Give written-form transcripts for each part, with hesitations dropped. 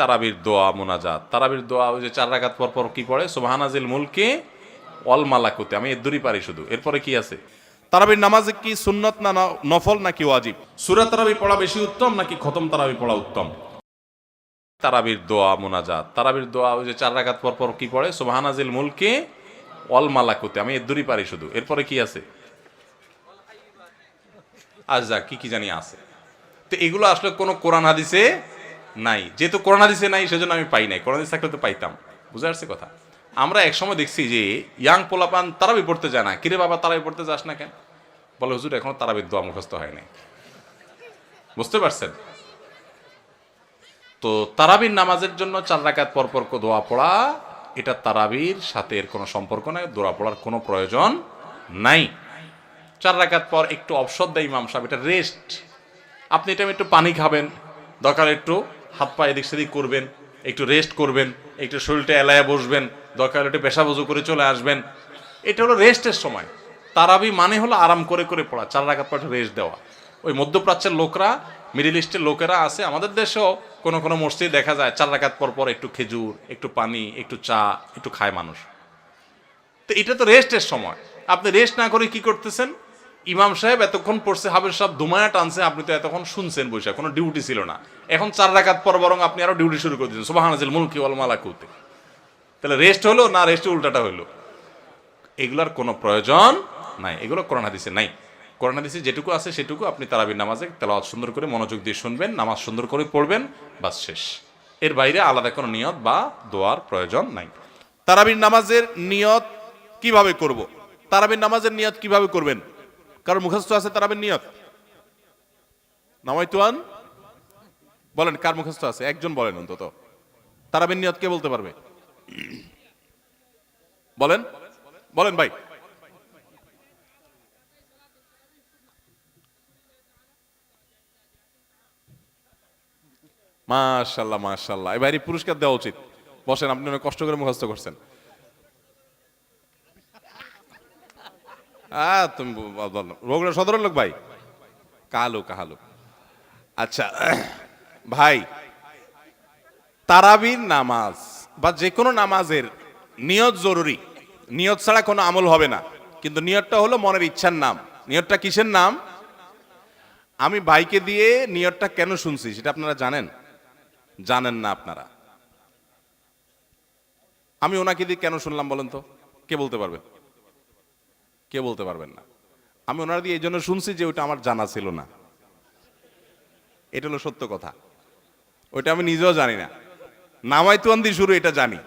তারাবির দোয়া মোনাজাত, তারাবির দোয়া ওই যে 4 রাকাত পর পর কি পড়ে, সুবহানাজিল মুলকে ওয়াল মালাকুতে, আমি এর দূরই পারি শুধু। এরপরে কি আছে? তারাবির নামাজে কি সুন্নত না নফল নাকি ওয়াজিব? সূরা তারাবি পড়া বেশি উত্তম নাকি খতম তারাবি পড়া উত্তম? তারাবির দোয়া মোনাজাত, তারাবির দোয়া ওই যে 4 রাকাত পর পর কি পড়ে, সুবহানাজিল মুলকে ওয়াল মালাকুতে, আমি এর দূরই পারি শুধু। এরপরে কি আছে? আচ্ছা কি কি জানি আছে। তো এগুলো আসলে কোনো কোরআন হাদিসে নাই, যেহেতু কোরআন হাদিসে নাই সেজন্য আমি পাই নাই, কোরআন হাদিস থাকলে তো পাইতাম। বুঝে আসছে কথা? আমরা একসময় দেখছি যে ইয়াং পোলাপান তারাবি পড়তে যায় না। কিরে বাবা তারাবি পড়তে যাস না কেন? বলে হুজুর এখনো তারাবির দোয়া মুখস্থ হয় নাই। বুঝতে পারছেন? তো তারাবির নামাজের জন্য 4 রাকাত পর পর দোয়া পড়া, এটা তারাবির সাথে এর কোনো সম্পর্ক নাই, দোয়া পড়ার কোনো প্রয়োজন নাই। 4 রাকাত পর একটু অবসর দেয় ইমাম সাহেব, এটা রেস্ট। আপনি এটা একটু পানি খাবেন, দরকার একটু হাত পা এদিক সেদিক করবেন, একটু রেস্ট করবেন, একটু শরীরটা এলায়া বসবেন, দরকার একটু পেশাব ওযু করে চলে আসবেন। এটা হলো রেস্টের সময়। তারাবি মানে হলো আরাম করে করে পড়া, 4 রাকাত পর রেস্ট দেওয়া। ওই মধ্যপ্রাচ্যের লোকরা, মিডিল ইস্টের লোকেরা আছে, আমাদের দেশেও কোনো কোনো মসজিদে দেখা যায় 4 রাকাত পর পর একটু খেজুর, একটু পানি, একটু চা একটু খায় মানুষ। তো এটা তো রেস্টের সময়, আপনি রেস্ট না করে কি করতেছেন? ইমাম সাহেব এতক্ষণ পড়ছে, হাফেজ সাহেব ধুমায়া টানছে, আপনি তো এতক্ষণ শুনছেন বসে, কোনো ডিউটি ছিল না। এখন 4 রাকাত পর বরং আপনি আরো ডিউটি শুরু করে দিচ্ছেন, সুবহানাজিল মুলকি ওয়াল মালাকুতে। তাহলে রেস্ট হলো না রেস্টের উল্টাটা হলো? এগুলার কোনো প্রয়োজন নাই, এগুলো কোরআন হাদিসে নাই। কোরআন হাদিসে যেটুকু আছে সেটুকু আপনি তারাবির নামাজে তেলাওয়াত সুন্দর করে মনোযোগ দিয়ে শুনবেন, নামাজ সুন্দর করে পড়বেন, বাস শেষ। এর বাইরে আলাদা কোনো নিয়ত বা দোয়ার প্রয়োজন নাই। তারাবির নামাজের নিয়ত কিভাবে করব? তারাবির নামাজের নিয়ত কিভাবে করবেন? কারণ মুখস্থ আছে তারাবির নিয়ত? নামাইতুয়ান বলেন, কার মুখস্থ আছে? একজন বলেন অন্তত। তারাবির নিয়ত কে বলতে পারবে? বলেন বলেন ভাই। মাশাআল্লাহ মাশাআল্লাহ, এই ভাইরে পুরস্কার দেওয়া উচিত। বসেন, আপনি অনেক কষ্ট করে মুখস্থ করছেন। তুমি রোগড়া সদরের লোক ভাই, কালো কাহালু। আচ্ছা ভাই, তারাবির নামাজ বা যে কোনো নামাজের নিয়ত জরুরি। নিয়ত ছাড়া কোনো আমল হবে না। কিন্তু নিয়তটা হলো মনের ইচ্ছার নাম। নিয়তটা কিসের নাম? আমি ভাইকে দিয়ে নিয়তটা কেন শুনছি সেটা আপনারা জানেন? জানেন না আপনারা? আমি ওনাকে দিয়ে কেন শুনলাম বলেন তো? কে বলতে পারবেন? কে বলতে পারবেন না? আমি ওনার দিয়ে এই জন্য শুনছি যে ওইটা আমার জানা ছিল না। এটা হলো সত্য কথা। ওইটা আমি নিজেও জানি না। নামাইতুয়ান দিয়ে শুরু এটা জানি,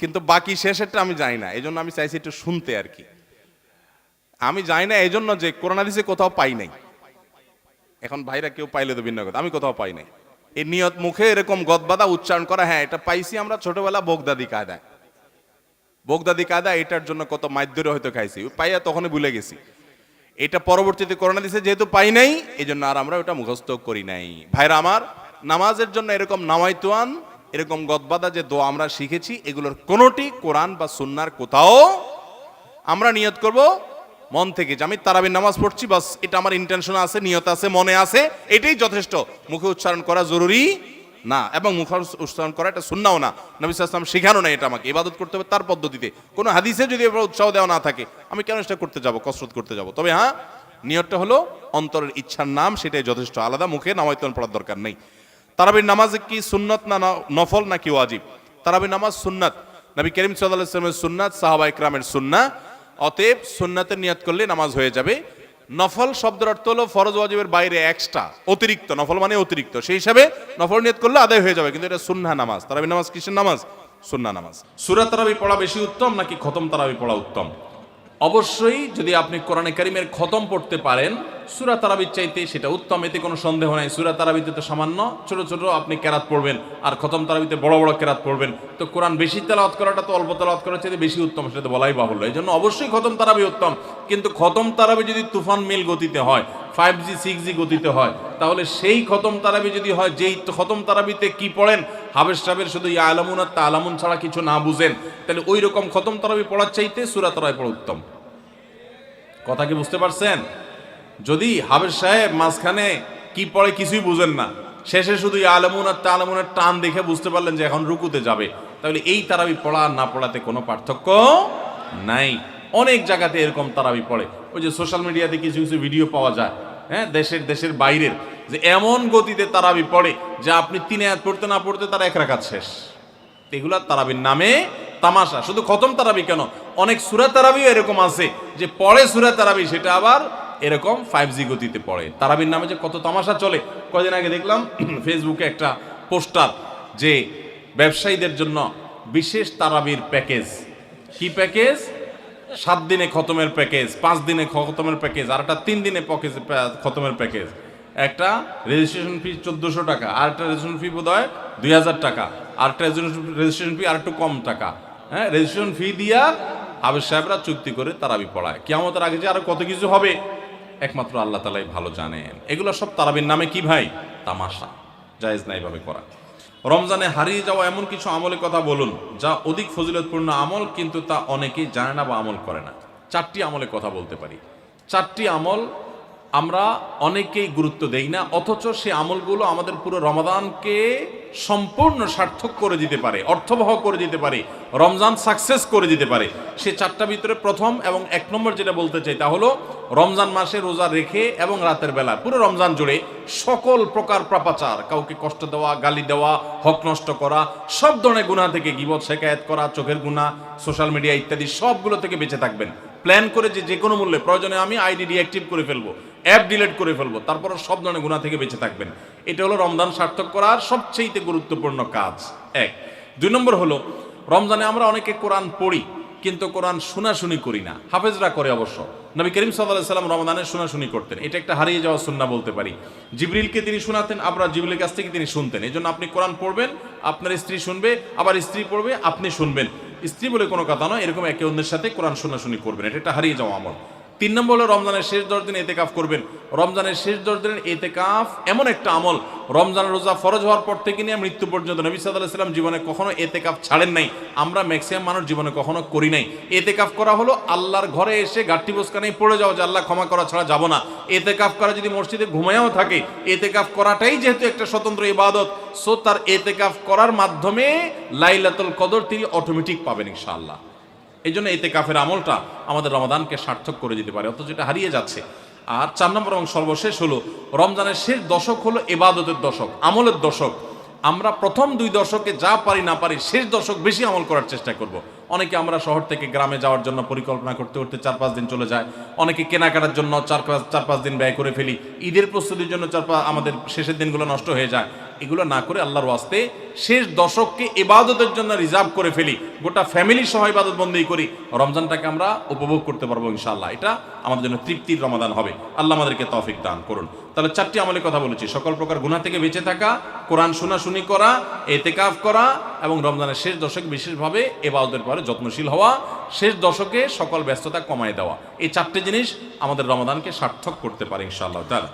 কিন্তু বাকি শেষেরটা আমি জানি না। এই জন্য আমি চাইছি একটু শুনতে আর কি। আমি জানি না এই জন্য যে কোরআন হাদিসে কোথাও পাই নাই। এখন ভাইরা কেউ পাইলে তো ভিন্ন কথা, আমি কোথাও পাই নাই। এই নিয়ত মুখে এরকম গদবাদা উচ্চারণ করা, হ্যাঁ এটা পাইছি আমরা ছোটবেলা বোগদাদি কায়দায়। বোগদাদি কায়দা এটার জন্য কত মাইদ্যরে হয়তো খাইছি, পাইয়া তখনই ভুলে গেছি। এটা পরবর্তীতে কোরআন হাদিসে যেহেতু পাই নাই, এই জন্য আর আমরা ওটা মুখস্থ করি নাই। ভাইরা আমার, নামাজের জন্য এরকম নামাইতুয়ান, এরকম গদবাদা যে দোয়া আমরা শিখেছি, এগুলোর কোনোটি কোরআন বা সুন্নাহর কোথাও আমরা নিয়ত করব মন থেকে যে আমি তারাবির নামাজ পড়ছি, বাস এটা আমার ইন্টেনশন আছে, নিয়ত আছে, মনে আছে, এটাই যথেষ্ট। মুখে উচ্চারণ করা জরুরি না, এবং মুখে উচ্চারণ করা এটা সুন্নাহও না। নবী সাল্লাল্লাহু আলাইহি ওয়াসাল্লাম শেখানো না এটা আমাকে। ইবাদত করতে হবে তার পদ্ধতিতে। কোনো হাদিসে যদি এবার উৎসাহ দেওয়া না থাকে, আমি কেন সেটা করতে যাব, কসরত করতে যাব? তবে হ্যাঁ, নিয়তটা হলো অন্তরের ইচ্ছার নাম, সেটাই যথেষ্ট। আলাদা মুখে নামাইতুয়ান পড়ার দরকার নেই। তারাবির নামাজে কি সুন্নত না নফল নাকি ওয়াজিব? তারাবির নামাজ সুন্নাত। নবী করিম সাল্লাল্লাহু আলাইহি ওয়াসাল্লামের সুন্নাত, সাহাবায়ে কেরামের সুন্নাহ। অতএব সুন্নাতের নিয়ত করলে নামাজ হয়ে যাবে। নফল শব্দের অর্থ হলো ফরজ ওয়াজিবের বাইরে এক্সট্রা, অতিরিক্ত। নফল মানে অতিরিক্ত, সেই হিসাবে নফল নিয়ত করলে আদায় হয়ে যাবে। কিন্তু এটা সুন্নাহ নামাজ। তারাবি নামাজ কিসের নামাজ? সুন্নাহ নামাজ। সূরা তারাবি পড়া বেশি উত্তম নাকি খতম তারাবি পড়া উত্তম? অবশ্যই যদি আপনি কোরআনে কারীমের খতম পড়তে পারেন, সূরা তারাবির চাইতে সেটা উত্তম, এতে কোনো সন্দেহ নাই। সূরা তারাবিতে তো সামান্য ছোট ছোট আপনি কেরাত পড়বেন, আর খতম তারাবিতে বড় বড় কেরাত পড়বেন। তো কোরআন বেশি তেলাওয়াত করাটা তো অল্প তেলাওয়াত করার চাইতে বেশি উত্তম, সেটা তো বলাই বাহুল্য। এই জন্য অবশ্যই খতম তারাবি উত্তম। কিন্তু খতম তারাবি যদি তুফান মিল গতিতে হয়, 5G 6G গতিতে হয়, তাহলে সেই খতম তারাবি যদি হয়, যেই খতম তারাবিতে কি পড়েন, হাবেশ সাহেবের শুধু ইয়া আলামুন আর তা আলামুন ছাড়া কিছু না বুঝেন, তাহলে ওই রকম খতম তারাবি পড়ার চাইতে সূরা তারাবি পড়া উত্তম। কথা কি বুঝতে পারছেন? যদি হাবেশ সাহেব মাঝখানে কি পড়ে কিছুই বুঝেন না, শেষে শুধু আলামুন আর তালামুনের টান দেখে বুঝতে পারলেন যে এখন রুকুতে যাবে, তাহলে এই তারাবি পড়া আর না পড়াতে কোনো পার্থক্য নাই। অনেক জায়গাতে এরকম তারাবি পড়ে, ওই যে সোশ্যাল মিডিয়াতে কিছু কিছু ভিডিও পাওয়া যায়, হ্যাঁ, দেশের বাইরের, যে এমন গতিতে তারাবি পড়ে যে আপনি 3 আয়াত পড়তে না পড়তে তারা 1 রাকাত শেষ। এগুলা তারাবির নামে তামাশা। শুধু খতম তারাবি কেন, অনেক সূরা তারাবিও এরকম আছে যে পড়ে সূরা তারাবি, সেটা আবার এরকম 5G গতিতে পড়ে। তারাবির নামে যে কত তামাশা চলে। কয়দিন আগে দেখলাম ফেসবুকে একটা পোস্টার, যে ব্যবসায়ীদের জন্য বিশেষ তারাবির প্যাকেজ। কি প্যাকেজ? 7 দিনে খতমের প্যাকেজ, 5 দিনে খতমের প্যাকেজ, আর একটা 3 দিনে খতমের প্যাকেজ। একটা রেজিস্ট্রেশন ফি 1400 টাকা, আর একটা রেজিস্ট্রেশন ফি বোধ হয় 2000 টাকা, আর একটা রেজিস্ট্রেশন ফি আর একটু কম টাকা। হ্যাঁ, রেজিস্ট্রেশন ফি দিয়া হাফেজ সাহেবরা চুক্তি করে তারাবি পড়ায়। কিয়ামতের আগে যে আরো কত কিছু হবে একমাত্র আল্লাহ তাআলাই ভালো জানেন। এগুলো সব তারাবির নামে কি ভাই? তামাশা। জায়েজ না এইভাবে করা। রমজানে হারিয়ে যাওয়া এমন কিছু আমলের কথা বলুন যা অধিক ফজিলতপূর্ণ আমল, কিন্তু তা অনেকেই জানে না বা আমল করে না। 4টি আমলের কথা বলতে পারি। 4টি আমল আমরা অনেকেই গুরুত্ব দেই না, অথচ সে আমলগুলো আমাদের পুরো রমাদানকে সম্পূর্ণ সার্থক করে দিতে পারে, অর্থবহ করে দিতে পারে, রমজান সাকসেস করে দিতে পারে। সে 4টার ভিতরে প্রথম এবং 1 নম্বর যেটা বলতে চাই তা হলো রমজান মাসে রোজা রেখে এবং রাতের বেলা পুরো রমজান জুড়ে সকল প্রকার পাপাচার, কাউকে কষ্ট দেওয়া, গালি দেওয়া, হক নষ্ট করা, সব ধরনের গুনাহ থেকে, গীবত শেকায়েত করা, চোখের গুনাহ, সোশ্যাল মিডিয়া ইত্যাদি সবগুলো থেকে বেঁচে থাকবেন। প্ল্যান করে যে কোনো মূল্যে, প্রয়োজনে আমি আইডি ডিঅ্যাক্টিভ করে ফেলবো, অ্যাপ ডিলিট করে ফেলবো, তারপর সব ধরনের গুনাহ থেকে বেঁচে থাকবেন। এটা হলো রমজান সার্থক করার সবচেয়ে গুরুত্বপূর্ণ কাজ। 1। 2 নম্বর হলো রমজানে আমরা অনেকে কোরআন পড়ি কিন্তু কোরআন শোনাশুনি করি না। হাফেজরা করে অবশ্য। নবী করিম সাল্লাল্লাহু আলাইহি সাল্লাম রমজানে শোনাশুনি করতেন। এটা একটা হারিয়ে যাওয়া সুন্নাহ বলতে পারি। জিবরিলকে তিনি শোনাতেন, আবার জিবরিলের কাছ থেকে তিনি শুনতেন। এই জন্য আপনি কোরআন পড়বেন, আপনার স্ত্রী শুনবে, আবার স্ত্রী পড়বে, আপনি শুনবেন। স্ত্রী বলে কোনো কথা নয়, এরকম একে অন্যের সাথে কোরআন শোনাশুনি করবেন। এটা একটা হারিয়ে যাওয়া আমল। 3 নম্বর হলো রমজানের শেষ 10 দিন এতেকাফ করবেন। রমজানের শেষ 10 দিনের এতেকাফ এমন একটা আমল, রমজানের রোজা ফরজ হওয়ার পর থেকে নিয়ে মৃত্যু পর্যন্ত নবী সাল্লাল্লাহু আলাইহি ওয়াসাল্লাম জীবনে কখনো এতেকাফ ছাড়েন নাই। আমরা ম্যাক্সিমাম মানুষ জীবনে কখনো করি নাই। এতেকাফ করা হলো আল্লাহর ঘরে এসে গাঁটটি বোসকানেই পড়ে যাও যে আল্লাহ ক্ষমা করা ছাড়া যাব না। এতেকাফ করা যদি মসজিদে ঘুমায়ও থাকে, এতেকাফ করাটাই যেহেতু একটা স্বতন্ত্র ইবাদত, সো তার এতেকাফ করার মাধ্যমে লাইলাতুল কদর তিনি অটোমেটিক পাবেন ইনশাআল্লাহ। এই জন্য এতেকাফের আমলটা আমাদের রমাদানকে সার্থক করে দিতে পারে, অথচ এটা হারিয়ে যাচ্ছে। আর 4 নম্বর এবং সর্বশেষ হলো রমজানের শেষ দশক হলো ইবাদতের দশক, আমলের দশক। আমরা প্রথম 2 দশকে যা পারি না পারি, শেষ দশক বেশি আমল করার চেষ্টা করব। অনেকে আমরা শহর থেকে গ্রামে যাওয়ার জন্য পরিকল্পনা করতে করতে 4-5 দিন চলে যায়। অনেকে কেনাকাটার জন্য 4-5 দিন ব্যয় করে ফেলি। ঈদের প্রস্তুতির জন্য আমাদের শেষের দিনগুলো নষ্ট হয়ে যায়। এগুলো না করে আল্লাহর ওয়াস্তে শেষ দশককে ইবাদতের জন্য রিজার্ভ করে ফেলি, গোটা ফ্যামিলি সহ ইবাদত বন্দেগী করি, রমজানটাকে আমরা উপভোগ করতে পারবো ইনশাআল্লাহ। এটা আমাদের জন্য তৃপ্তির রমাদান হবে। আল্লাহ আমাদেরকে তৌফিক দান করুন। তাহলে 4টি আমলের কথা বলেছি, সকল প্রকার গুনাহ থেকে বেঁচে থাকা, কোরআন শোনাশুনি করা, এতেকাফ করা এবং রমজানের শেষ দশকে বিশেষভাবে ইবাদতের পরে যত্নশীল হওয়া, শেষ দশকে সকল ব্যস্ততা কমায় দেওয়া। এই 4টে জিনিস আমাদের রমাদানকে সার্থক করতে পারে ইনশাআল্লাহ তাআলা।